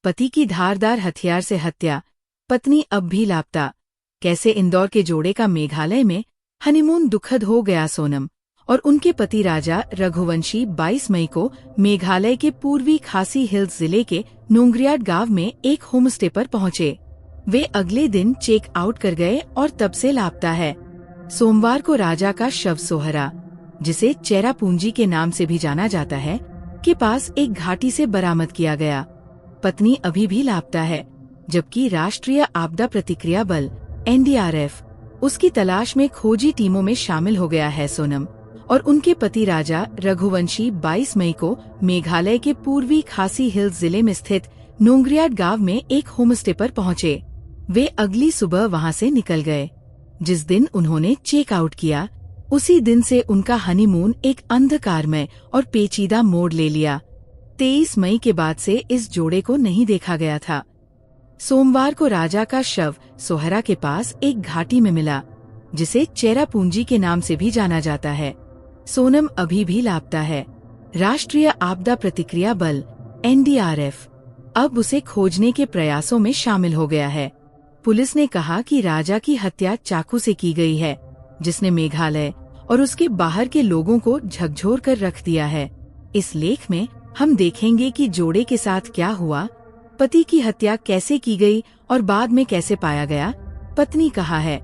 पति की धारदार हथियार से हत्या, पत्नी अब भी लापता। कैसे इंदौर के जोड़े का मेघालय में हनीमून दुखद हो गया। सोनम और उनके पति राजा रघुवंशी 22 मई को मेघालय के पूर्वी खासी हिल्स जिले के नोंगरियाट गांव में एक होमस्टे पर पहुंचे। वे अगले दिन चेक आउट कर गए और तब से लापता है। सोमवार को राजा का शव सोहरा, जिसे चेरापूंजी के नाम से भी जाना जाता है, के पास एक घाटी से बरामद किया गया। पत्नी अभी भी लापता है, जबकि राष्ट्रीय आपदा प्रतिक्रिया बल NDRF उसकी तलाश में खोजी टीमों में शामिल हो गया है। सोनम और उनके पति राजा रघुवंशी 22 मई को मेघालय के पूर्वी खासी हिल्स जिले में स्थित नोंगरियाट गांव में एक होमस्टे पर पहुंचे। वे अगली सुबह वहां से निकल गए। जिस दिन उन्होंने चेक आउट किया, उसी दिन से उनका हनीमून एक अंधकारमय और पेचीदा मोड़ ले लिया। 23 मई के बाद से इस जोड़े को नहीं देखा गया था। सोमवार को राजा का शव सोहरा के पास एक घाटी में मिला, जिसे चेरापूंजी के नाम से भी जाना जाता है। सोनम अभी भी लापता है। राष्ट्रीय आपदा प्रतिक्रिया बल NDRF अब उसे खोजने के प्रयासों में शामिल हो गया है। पुलिस ने कहा कि राजा की हत्या चाकू से की गई है, जिसने मेघालय और उसके बाहर के लोगों को झकझोर कर रख दिया है। इस लेख में हम देखेंगे कि जोड़े के साथ क्या हुआ, पति की हत्या कैसे की गई और बाद में कैसे पाया गया, पत्नी कहाँ है,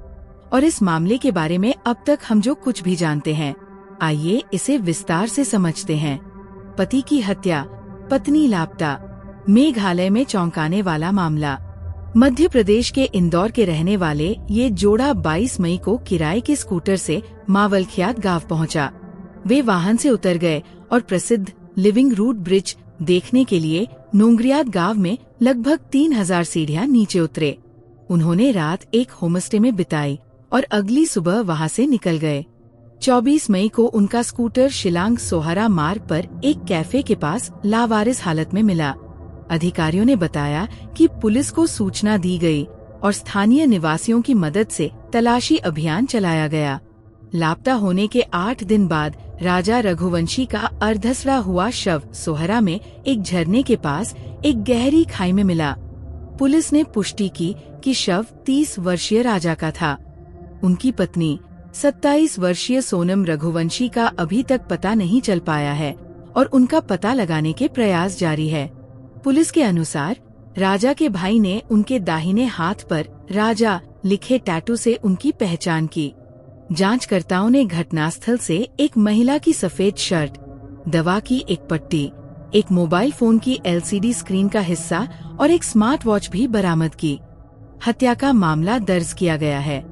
और इस मामले के बारे में अब तक हम जो कुछ भी जानते हैं। आइए इसे विस्तार से समझते हैं। पति की हत्या, पत्नी लापता, मेघालय में चौंकाने वाला मामला। मध्य प्रदेश के इंदौर के रहने वाले ये जोड़ा 22 मई को किराए के स्कूटर से मावलखियात गांव पहुंचा। वे वाहन से उतर गए और प्रसिद्ध लिविंग रूट ब्रिज देखने के लिए नोंगरियात गांव में लगभग 3000 सीढ़ियां नीचे उतरे। उन्होंने रात एक होमस्टे में बिताई और अगली सुबह वहां से निकल गए। 24 मई को उनका स्कूटर शिलांग सोहरा मार्ग पर एक कैफे के पास लावारिस हालत में मिला। अधिकारियों ने बताया कि पुलिस को सूचना दी गई और स्थानीय निवासियों की मदद से तलाशी अभियान चलाया गया। लापता होने के 8 दिन बाद राजा रघुवंशी का अर्धसड़ा हुआ शव सोहरा में एक झरने के पास एक गहरी खाई में मिला। पुलिस ने पुष्टि की कि शव 30 वर्षीय राजा का था। उनकी पत्नी 27 वर्षीय सोनम रघुवंशी का अभी तक पता नहीं चल पाया है और उनका पता लगाने के प्रयास जारी है। पुलिस के अनुसार राजा के भाई ने उनके दाहिने हाथ पर राजा लिखे टैटू से उनकी पहचान की। जांचकर्ताओं ने घटनास्थल से एक महिला की सफेद शर्ट, दवा की एक पट्टी, एक मोबाइल फोन की LCD स्क्रीन का हिस्सा और एक स्मार्ट वॉच भी बरामद की। हत्या का मामला दर्ज किया गया है।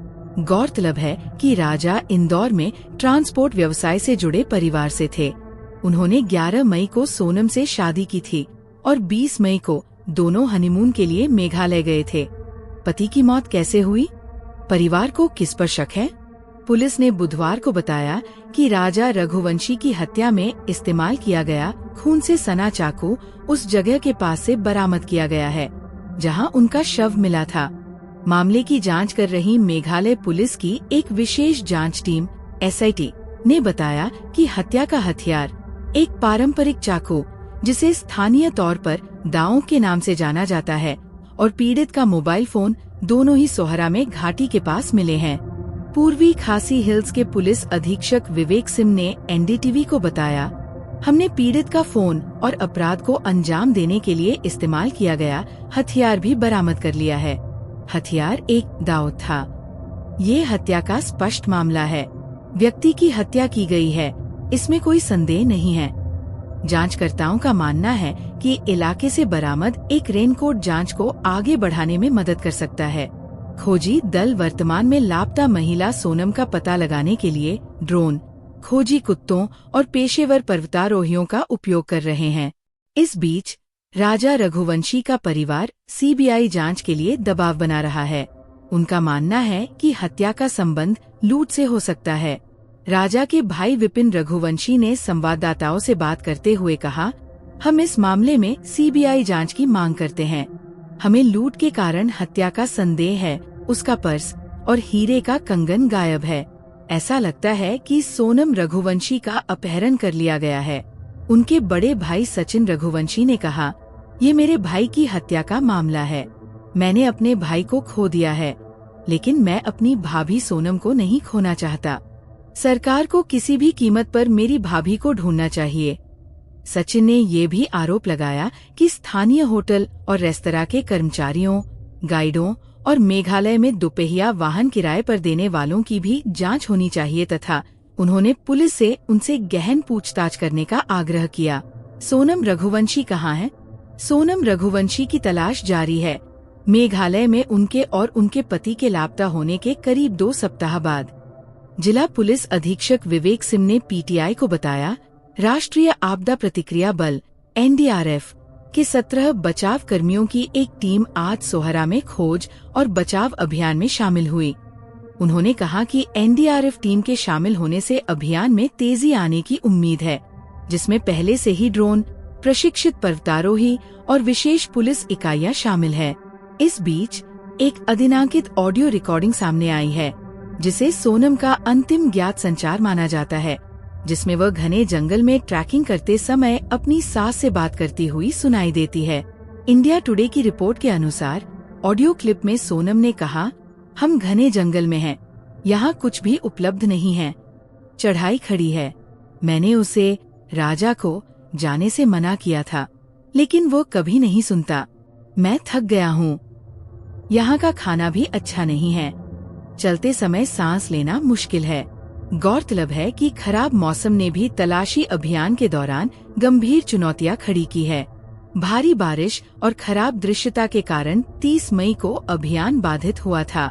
गौरतलब है कि राजा इंदौर में ट्रांसपोर्ट व्यवसाय से जुड़े परिवार से थे। उन्होंने 11 मई को सोनम से शादी की थी और 20 मई को दोनों हनीमून के लिए मेघालय गए थे। पति की मौत कैसे हुई? परिवार को किस पर शक है? पुलिस ने बुधवार को बताया कि राजा रघुवंशी की हत्या में इस्तेमाल किया गया खून से सना चाकू उस जगह के पास से बरामद किया गया है, जहां उनका शव मिला था। मामले की जांच कर रही मेघालय पुलिस की एक विशेष जांच टीम SIT ने बताया कि हत्या का हथियार एक पारंपरिक चाकू, जिसे स्थानीय तौर पर दाओं के नाम से जाना जाता है, और पीड़ित का मोबाइल फोन दोनों ही सोहरा में घाटी के पास मिले हैं। पूर्वी खासी हिल्स के पुलिस अधीक्षक विवेक सिंह ने NDTV को बताया, हमने पीड़ित का फोन और अपराध को अंजाम देने के लिए इस्तेमाल किया गया हथियार भी बरामद कर लिया है। हथियार एक दाव था। ये हत्या का स्पष्ट मामला है। व्यक्ति की हत्या की गई है, इसमें कोई संदेह नहीं है। जांचकर्ताओं का मानना है कि इलाके से बरामद एक रेनकोट जांच को आगे बढ़ाने में मदद कर सकता है। खोजी दल वर्तमान में लापता महिला सोनम का पता लगाने के लिए ड्रोन, खोजी कुत्तों और पेशेवर पर्वतारोहियों का उपयोग कर रहे हैं। इस बीच राजा रघुवंशी का परिवार CBI जांच के लिए दबाव बना रहा है। उनका मानना है कि हत्या का संबंध लूट से हो सकता है। राजा के भाई विपिन रघुवंशी ने संवाददाताओं से बात करते हुए कहा, हम इस मामले में CBI जांच की मांग करते हैं। हमें लूट के कारण हत्या का संदेह है। उसका पर्स और हीरे का कंगन गायब है। ऐसा लगता है कि सोनम रघुवंशी का अपहरण कर लिया गया है। उनके बड़े भाई सचिन रघुवंशी ने कहा, ये मेरे भाई की हत्या का मामला है। मैंने अपने भाई को खो दिया है, लेकिन मैं अपनी भाभी सोनम को नहीं खोना चाहता। सरकार को किसी भी कीमत पर मेरी भाभी को ढूंढना चाहिए। सचिन ने ये भी आरोप लगाया कि स्थानीय होटल और रेस्तरां के कर्मचारियों, गाइडों और मेघालय में दुपहिया वाहन किराए पर देने वालों की भी जांच होनी चाहिए तथा उन्होंने पुलिस से उनसे गहन पूछताछ करने का आग्रह किया। सोनम रघुवंशी कहाँ है? सोनम रघुवंशी की तलाश जारी है। मेघालय में उनके और उनके पति के लापता होने के करीब 2 सप्ताह बाद जिला पुलिस अधीक्षक विवेक सिंह ने पीटीआई को बताया, राष्ट्रीय आपदा प्रतिक्रिया बल (एनडीआरएफ) के 17 बचाव कर्मियों की एक टीम आज सोहरा में खोज और बचाव अभियान में शामिल हुई। उन्होंने कहा कि एनडीआरएफ टीम के शामिल होने से अभियान में तेजी आने की उम्मीद है, जिसमें पहले से ही ड्रोन, प्रशिक्षित पर्वतारोही और विशेष पुलिस इकाइयां शामिल है। इस बीच एक अधिनांकित ऑडियो रिकॉर्डिंग सामने आई है, जिसे सोनम का अंतिम ज्ञात संचार माना जाता है, जिसमें वह घने जंगल में ट्रैकिंग करते समय अपनी सास से बात करती हुई सुनाई देती है। इंडिया टुडे की रिपोर्ट के अनुसार ऑडियो क्लिप में सोनम ने कहा, हम घने जंगल में हैं, यहाँ कुछ भी उपलब्ध नहीं है, चढ़ाई खड़ी है। मैंने उसे, राजा को, जाने से मना किया था, लेकिन वो कभी नहीं सुनता। मैं थक गया हूँ। यहाँ का खाना भी अच्छा नहीं है। चलते समय सांस लेना मुश्किल है। गौरतलब है कि खराब मौसम ने भी तलाशी अभियान के दौरान गंभीर चुनौतियां खड़ी की है। भारी बारिश और खराब दृश्यता के कारण 30 मई को अभियान बाधित हुआ था।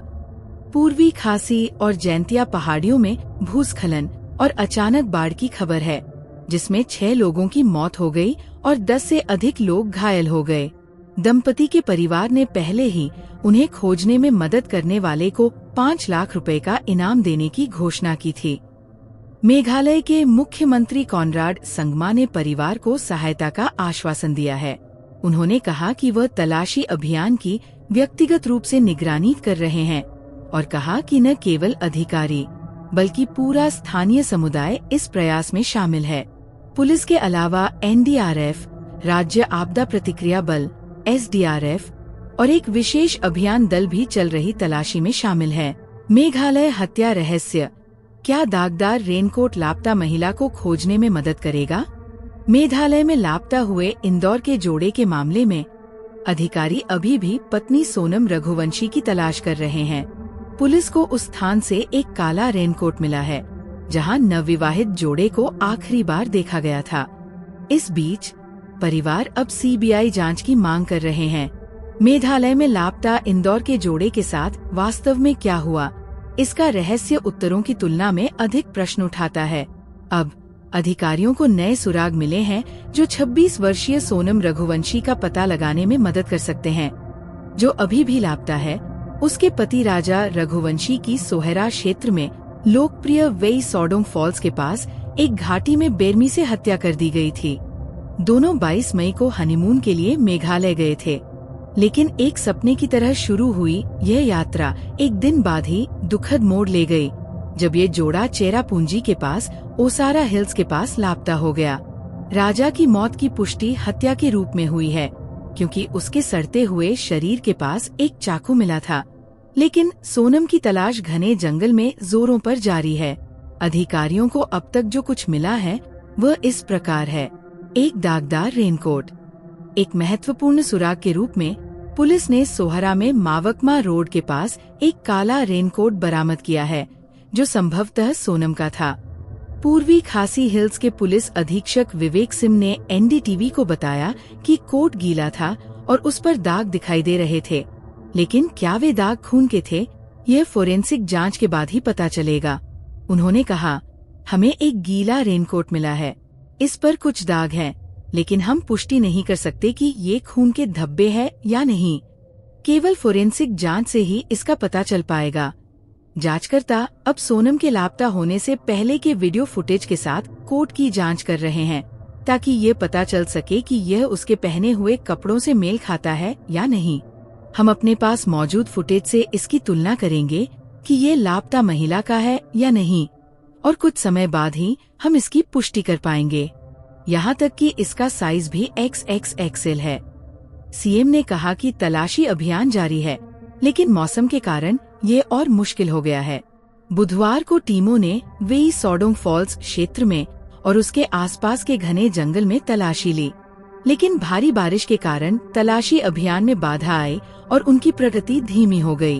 पूर्वी खासी और जैंतिया पहाड़ियों में भूस्खलन और अचानक बाढ़ की खबर है, जिसमें 6 लोगों की मौत हो गई और 10 से अधिक लोग घायल हो गए। दंपति के परिवार ने पहले ही उन्हें खोजने में मदद करने वाले को 5 लाख रुपए का इनाम देने की घोषणा की थी। मेघालय के मुख्यमंत्री कॉनराड संगमा ने परिवार को सहायता का आश्वासन दिया है। उन्होंने कहा कि वह तलाशी अभियान की व्यक्तिगत रूप से निगरानी कर रहे हैं और कहा कि न केवल अधिकारी बल्कि पूरा स्थानीय समुदाय इस प्रयास में शामिल है। पुलिस के अलावा एनडीआरएफ, राज्य आपदा प्रतिक्रिया बल (एसडीआरएफ) और एक विशेष अभियान दल भी चल रही तलाशी में शामिल है। मेघालय हत्या रहस्य, क्या दागदार रेनकोट लापता महिला को खोजने में मदद करेगा? मेघालय में लापता हुए इंदौर के जोड़े के मामले में अधिकारी अभी भी पत्नी सोनम रघुवंशी की तलाश कर रहे हैं। पुलिस को उस स्थान से एक काला रेनकोट मिला है, जहां नवविवाहित जोड़े को आखिरी बार देखा गया था। इस बीच परिवार अब सीबीआई जांच की मांग कर रहे हैं। मेघालय में लापता इंदौर के जोड़े के साथ वास्तव में क्या हुआ, इसका रहस्य उत्तरों की तुलना में अधिक प्रश्न उठाता है। अब अधिकारियों को नए सुराग मिले हैं जो 26 वर्षीय सोनम रघुवंशी का पता लगाने में मदद कर सकते हैं, जो अभी भी लापता है। उसके पति राजा रघुवंशी की सोहरा क्षेत्र में लोकप्रिय वेई सॉडोंग फॉल्स के पास एक घाटी में बेरमी से हत्या कर दी गई थी। दोनों 22 मई को हनीमून के लिए मेघालय गए थे, लेकिन एक सपने की तरह शुरू हुई यह यात्रा एक दिन बाद ही दुखद मोड़ ले गई, जब ये जोड़ा चेरापूंजी के पास ओसारा हिल्स के पास लापता हो गया। राजा की मौत की पुष्टि हत्या के रूप में हुई है, क्योंकि उसके सड़ते हुए शरीर के पास एक चाकू मिला था। लेकिन सोनम की तलाश घने जंगल में जोरों पर जारी है। अधिकारियों को अब तक जो कुछ मिला है वह इस प्रकार है। एक दागदार रेनकोट। एक महत्वपूर्ण सुराग के रूप में पुलिस ने सोहरा में मावकमा रोड के पास एक काला रेनकोट बरामद किया है, जो संभवतः सोनम का था। पूर्वी खासी हिल्स के पुलिस अधीक्षक विवेक सिंह ने एनडीटीवी को बताया कि कोट गीला था और उस पर दाग दिखाई दे रहे थे, लेकिन क्या वे दाग खून के थे, यह फोरेंसिक जांच के बाद ही पता चलेगा। उन्होंने कहा, हमें एक गीला रेनकोट मिला है, इस पर कुछ दाग हैं, लेकिन हम पुष्टि नहीं कर सकते कि ये खून के धब्बे हैं या नहीं। केवल फोरेंसिक जांच से ही इसका पता चल पाएगा। जांचकर्ता अब सोनम के लापता होने से पहले के वीडियो फुटेज के साथ कोट की जांच कर रहे हैं, ताकि ये पता चल सके कि यह उसके पहने हुए कपड़ों से मेल खाता है या नहीं। हम अपने पास मौजूद फुटेज से इसकी तुलना करेंगे कि ये लापता महिला का है या नहीं, और कुछ समय बाद ही हम इसकी पुष्टि कर पाएंगे। यहाँ तक कि इसका साइज भी XXXL है। सीएम ने कहा कि तलाशी अभियान जारी है, लेकिन मौसम के कारण ये और मुश्किल हो गया है। बुधवार को टीमों ने वेई सॉडोंग फॉल्स क्षेत्र में और उसके आसपास के घने जंगल में तलाशी ली, लेकिन भारी बारिश के कारण तलाशी अभियान में बाधा आई और उनकी प्रगति धीमी हो गई।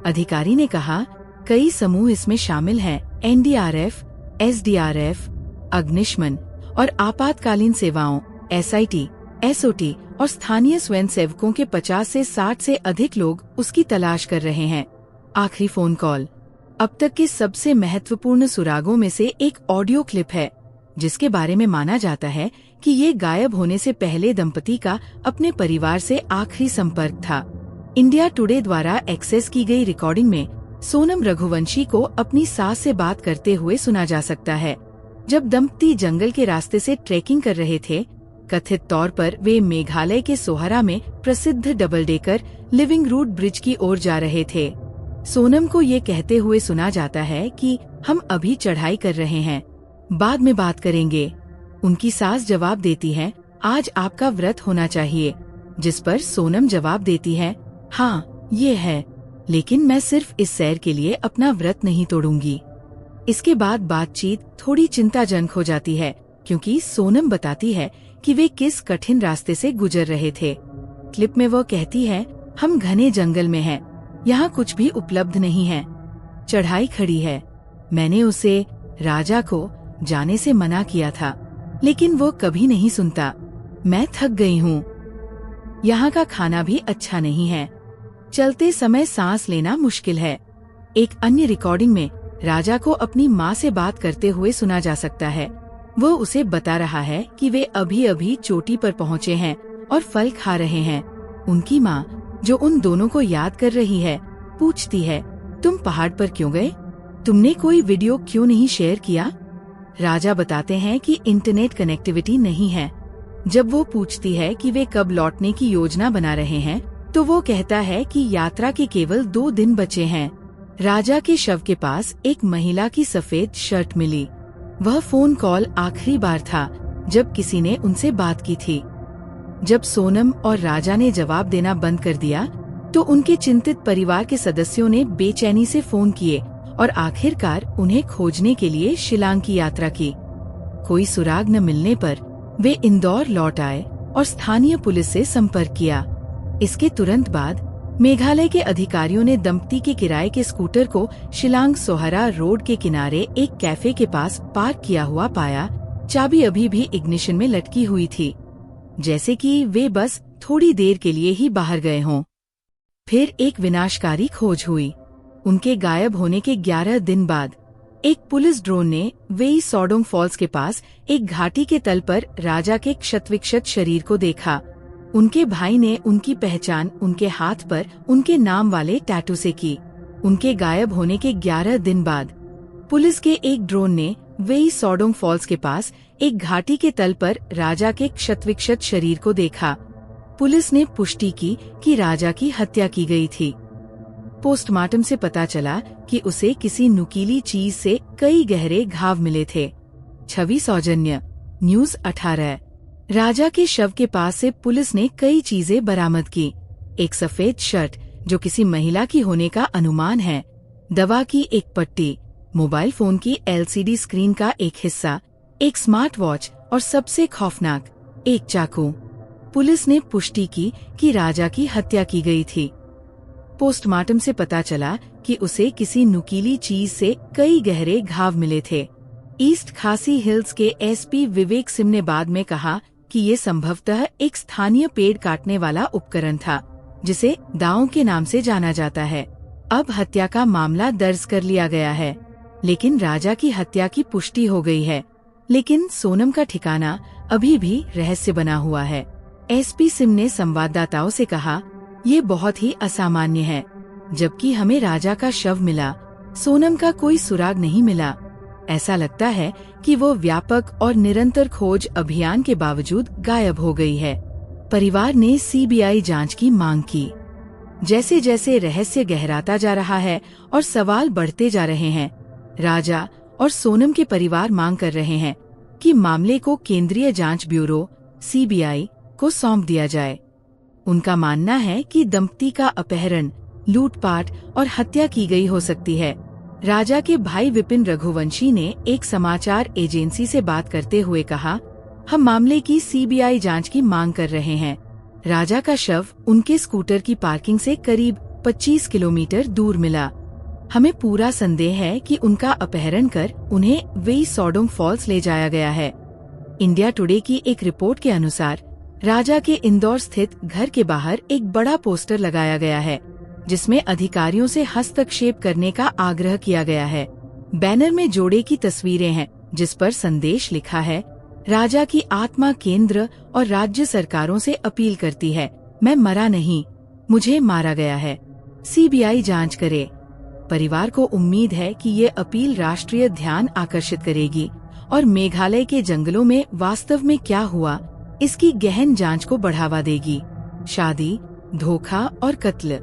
अधिकारी ने कहा, कई समूह इसमें शामिल हैं, एनडीआरएफ, एसडीआरएफ, अग्निशमन और आपातकालीन सेवाओं, एसआईटी, एसओटी और स्थानीय स्वयंसेवकों के 50 से 60 से अधिक लोग उसकी तलाश कर रहे हैं। आखिरी फोन कॉल। अब तक के सबसे महत्वपूर्ण सुरागों में से एक ऑडियो क्लिप है, जिसके बारे में माना जाता है कि ये गायब होने से पहले दंपति का अपने परिवार से आखिरी संपर्क था। इंडिया टुडे द्वारा एक्सेस की गई रिकॉर्डिंग में सोनम रघुवंशी को अपनी सास से बात करते हुए सुना जा सकता है, जब दंपति जंगल के रास्ते से ट्रेकिंग कर रहे थे। कथित तौर पर वे मेघालय के सोहरा में प्रसिद्ध double decker living root bridge की ओर जा रहे थे। सोनम को ये कहते हुए सुना जाता है कि हम अभी चढ़ाई कर रहे हैं, बाद में बात करेंगे। उनकी सास जवाब देती है, आज आपका व्रत होना चाहिए, जिस पर सोनम जवाब देती है, हाँ ये है, लेकिन मैं सिर्फ इस सैर के लिए अपना व्रत नहीं तोड़ूंगी। इसके बाद बातचीत थोड़ी चिंताजनक हो जाती है, क्योंकि सोनम बताती है कि वे किस कठिन रास्ते से गुजर रहे थे। क्लिप में वो कहती है, हम घने जंगल में हैं, यहाँ कुछ भी उपलब्ध नहीं है, चढ़ाई खड़ी है। मैंने उसे, राजा को, जाने से मना किया था, लेकिन वो कभी नहीं सुनता। मैं थक गई हूँ। यहाँ का खाना भी अच्छा नहीं है। चलते समय सांस लेना मुश्किल है। एक अन्य रिकॉर्डिंग में राजा को अपनी माँ से बात करते हुए सुना जा सकता है। वो उसे बता रहा है कि वे अभी अभी चोटी पर पहुँचे हैं और फल खा रहे हैं। उनकी माँ, जो उन दोनों को याद कर रही है, पूछती है, तुम पहाड़ पर क्यों गए? तुमने कोई वीडियो क्यों नहीं शेयर किया? राजा बताते हैं कि इंटरनेट कनेक्टिविटी नहीं है। जब वो पूछती है कि वे कब लौटने की योजना बना रहे हैं, तो वो कहता है कि यात्रा के केवल 2 दिन बचे हैं। राजा के शव के पास एक महिला की सफेद शर्ट मिली। वह फोन कॉल आखिरी बार था जब किसी ने उनसे बात की थी। जब सोनम और राजा ने जवाब देना बंद कर दिया, तो उनके चिंतित परिवार के सदस्यों ने बेचैनी से फोन किए और आखिरकार उन्हें खोजने के लिए शिलांग की यात्रा की। कोई सुराग न मिलने पर वे इंदौर लौट आए और स्थानीय पुलिस से संपर्क किया। इसके तुरंत बाद मेघालय के अधिकारियों ने दंपति के किराए के स्कूटर को शिलांग सोहरा रोड के किनारे एक कैफे के पास पार्क किया हुआ पाया। चाबी अभी भी इग्निशन में लटकी हुई थी, जैसे कि वे बस थोड़ी देर के लिए ही बाहर गए हों। फिर एक विनाशकारी खोज हुई। उनके गायब होने के 11 दिन बाद एक पुलिस ड्रोन ने वेई सॉडोंग फॉल्स के पास एक घाटी के तल पर राजा के क्षतविक्षत शरीर को देखा। उनके भाई ने उनकी पहचान उनके हाथ पर उनके नाम वाले टैटू से की। उनके गायब होने के 11 दिन बाद पुलिस के एक ड्रोन ने वेई सॉडोंग फॉल्स के पास एक घाटी के तल पर राजा के क्षतविक्षत शरीर को देखा। पुलिस ने पुष्टि की कि राजा की हत्या की गई थी। पोस्टमार्टम से पता चला कि उसे किसी नुकीली चीज से कई गहरे घाव मिले थे। छवि सौजन्य, न्यूज़ 18। राजा के शव के पास से पुलिस ने कई चीजें बरामद की। एक सफेद शर्ट जो किसी महिला की होने का अनुमान है, दवा की एक पट्टी, मोबाइल फोन की LCD स्क्रीन का एक हिस्सा, एक स्मार्ट वॉच और सबसे खौफनाक, एक चाकू। पुलिस ने पुष्टि की कि राजा की हत्या की गई थी। पोस्टमार्टम से पता चला कि उसे किसी नुकीली चीज से कई गहरे घाव मिले थे। ईस्ट खासी हिल्स के SP विवेक सिंह ने बाद में कहा कि ये संभवतः एक स्थानीय पेड़ काटने वाला उपकरण था, जिसे दाओं के नाम से जाना जाता है। अब हत्या का मामला दर्ज कर लिया गया है, लेकिन राजा की हत्या की पुष्टि हो गई है। लेकिन सोनम का ठिकाना अभी भी रहस्य बना हुआ है। SP सिंह ने संवाददाताओं से कहा, ये बहुत ही असामान्य है। जबकि हमें राजा का शव मिला, सोनम का कोई सुराग नहीं मिला। ऐसा लगता है कि वो व्यापक और निरंतर खोज अभियान के बावजूद गायब हो गई है। परिवार ने CBI जांच की मांग की। जैसे जैसे रहस्य गहराता जा रहा है और सवाल बढ़ते जा रहे हैं, राजा और सोनम के परिवार मांग कर रहे हैं कि मामले को केंद्रीय जांच ब्यूरो CBI को सौंप दिया जाए। उनका मानना है कि दंपति का अपहरण, लूटपाट और हत्या की गई हो सकती है। राजा के भाई विपिन रघुवंशी ने एक समाचार एजेंसी से बात करते हुए कहा, हम मामले की सीबीआई जांच की मांग कर रहे हैं। राजा का शव उनके स्कूटर की पार्किंग से करीब 25 किलोमीटर दूर मिला। हमें पूरा संदेह है कि उनका अपहरण कर उन्हें वेई सॉडोंग फॉल्स ले जाया गया है। इंडिया टुडे की एक रिपोर्ट के अनुसार राजा के इंदौर स्थित घर के बाहर एक बड़ा पोस्टर लगाया गया है, जिसमें अधिकारियों से हस्तक्षेप करने का आग्रह किया गया है। बैनर में जोड़े की तस्वीरें हैं, जिस पर संदेश लिखा है, राजा की आत्मा केंद्र और राज्य सरकारों से अपील करती है, मैं मरा नहीं, मुझे मारा गया है। सीबीआई जांच करे। परिवार को उम्मीद है कि ये अपील राष्ट्रीय ध्यान आकर्षित करेगी और मेघालय के जंगलों में वास्तव में क्या हुआ, इसकी गहन जांच को बढ़ावा देगी। शादी, धोखा और कत्ल।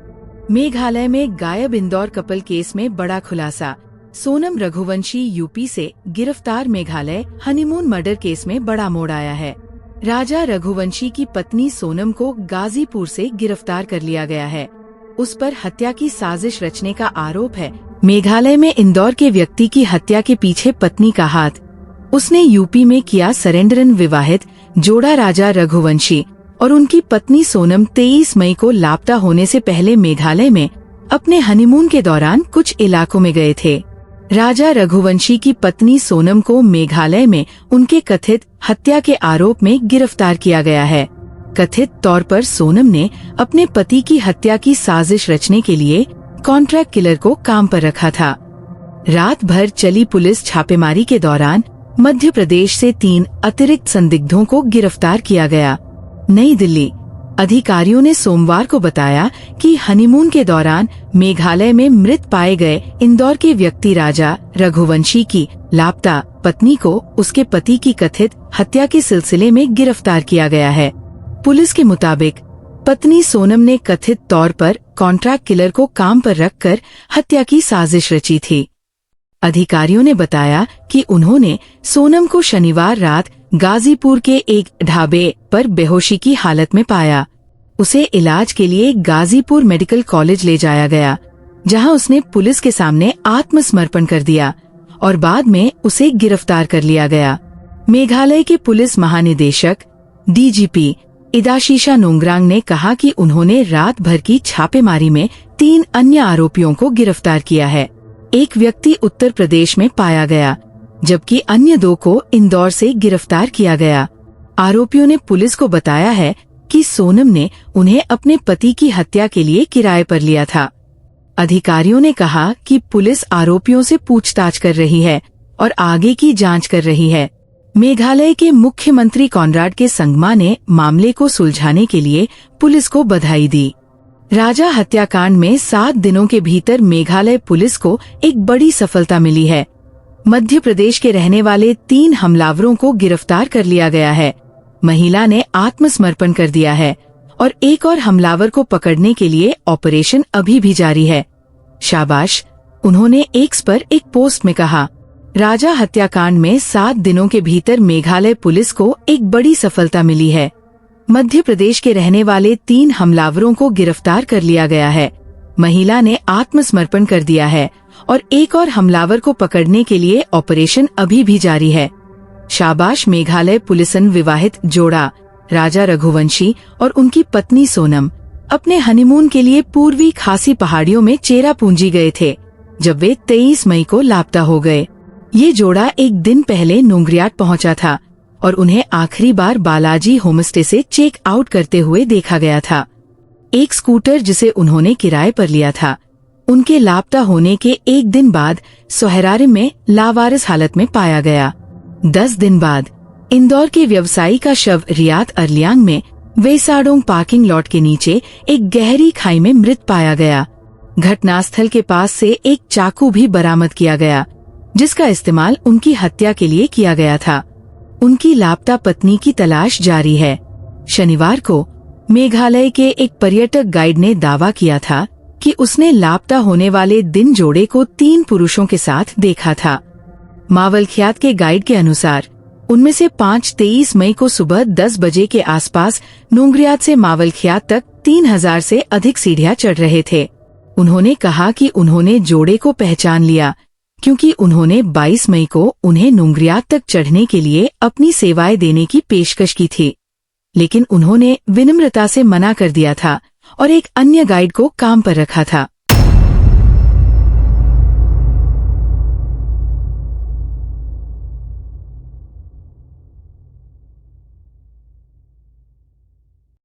मेघालय में गायब इंदौर कपल केस में बड़ा खुलासा। सोनम रघुवंशी यूपी से गिरफ्तार। मेघालय हनीमून मर्डर केस में बड़ा मोड़ आया है। राजा रघुवंशी की पत्नी सोनम को गाजीपुर से गिरफ्तार कर लिया गया है। उस पर हत्या की साजिश रचने का आरोप है। मेघालय में इंदौर के व्यक्ति की हत्या के पीछे पत्नी का हाथ। उसने यूपी में किया सरेंडरन। विवाहित जोड़ा राजा रघुवंशी और उनकी पत्नी सोनम 23 मई को लापता होने से पहले मेघालय में अपने हनीमून के दौरान कुछ इलाकों में गए थे। राजा रघुवंशी की पत्नी सोनम को मेघालय में उनके कथित हत्या के आरोप में गिरफ्तार किया गया है। कथित तौर पर सोनम ने अपने पति की हत्या की साजिश रचने के लिए कॉन्ट्रैक्ट किलर को काम पर रखा था। रात भर चली पुलिस छापेमारी के दौरान मध्य प्रदेश से 3 अतिरिक्त संदिग्धों को गिरफ्तार किया गया। नई दिल्ली। अधिकारियों ने सोमवार को बताया कि हनीमून के दौरान मेघालय में मृत पाए गए इंदौर के व्यक्ति राजा रघुवंशी की लापता पत्नी को उसके पति की कथित हत्या के सिलसिले में गिरफ्तार किया गया है। पुलिस के मुताबिक पत्नी सोनम ने कथित तौर पर कॉन्ट्रैक्ट किलर को काम पर रखकर हत्या की साजिश रची थी। अधिकारियों ने बताया कि उन्होंने सोनम को शनिवार रात गाजीपुर के एक ढाबे पर बेहोशी की हालत में पाया। उसे इलाज के लिए गाजीपुर मेडिकल कॉलेज ले जाया गया, जहां उसने पुलिस के सामने आत्मसमर्पण कर दिया और बाद में उसे गिरफ्तार कर लिया गया। मेघालय के पुलिस महानिदेशक डीजीपी इदाशीशा नोंगरांग ने कहा कि उन्होंने रात भर की छापेमारी में 3 अन्य आरोपियों को गिरफ्तार किया है। एक व्यक्ति उत्तर प्रदेश में पाया गया, जबकि अन्य 2 को इंदौर से गिरफ्तार किया गया। आरोपियों ने पुलिस को बताया है कि सोनम ने उन्हें अपने पति की हत्या के लिए किराए पर लिया था। अधिकारियों ने कहा कि पुलिस आरोपियों से पूछताछ कर रही है और आगे की जांच कर रही है। मेघालय के मुख्यमंत्री कॉनराड के संगमा ने मामले को सुलझाने के लिए पुलिस को बधाई दी। राजा हत्याकांड में 7 दिनों के भीतर मेघालय पुलिस को एक बड़ी सफलता मिली है। मध्य प्रदेश के रहने वाले 3 हमलावरों को गिरफ्तार कर लिया गया है। महिला ने आत्मसमर्पण कर दिया है और एक और हमलावर को पकड़ने के लिए ऑपरेशन अभी भी जारी है। शाबाश, उन्होंने एक्स पर एक पोस्ट में कहा। राजा हत्याकांड में 7 दिनों के भीतर मेघालय पुलिस को एक बड़ी सफलता मिली है। मध्य प्रदेश के रहने वाले 3 हमलावरों को गिरफ्तार कर लिया गया है। महिला ने आत्मसमर्पण कर दिया है और एक और हमलावर को पकड़ने के लिए ऑपरेशन अभी भी जारी है। शाबाश मेघालय पुलिसन। विवाहित जोड़ा राजा रघुवंशी और उनकी पत्नी सोनम अपने हनीमून के लिए पूर्वी खासी पहाड़ियों में चेरापूंजी गए थे, जब वे 23 मई को लापता हो गए। ये जोड़ा एक दिन पहले नोंगरियाट पहुंचा था और उन्हें आखिरी बार बालाजी होमस्टे से चेक आउट करते हुए देखा गया था। एक स्कूटर जिसे उन्होंने किराए पर लिया था, उनके लापता होने के एक दिन बाद सोहरारिम में लावारिस हालत में पाया गया। 10 दिन बाद इंदौर के व्यवसायी का शव रियात अरलियांग में वेसाडोंग पार्किंग लॉट के नीचे एक गहरी खाई में मृत पाया गया। घटनास्थल के पास से एक चाकू भी बरामद किया गया, जिसका इस्तेमाल उनकी हत्या के लिए किया गया था। उनकी लापता पत्नी की तलाश जारी है। शनिवार को मेघालय के एक पर्यटक गाइड ने दावा किया था कि उसने लापता होने वाले दिन जोड़े को 3 पुरुषों के साथ देखा था। मावलख्यात के गाइड के अनुसार उनमें से 5 23 मई को सुबह 10 बजे के आसपास नोंगरियात से मावलखियात तक 3000 से अधिक सीढ़ियां चढ़ रहे थे। उन्होंने कहा कि उन्होंने जोड़े को पहचान लिया क्योंकि उन्होंने 22 मई को उन्हें नोंगरियात तक चढ़ने के लिए अपनी सेवाएं देने की पेशकश की थी, लेकिन उन्होंने विनम्रता से मना कर दिया था और एक अन्य गाइड को काम पर रखा था।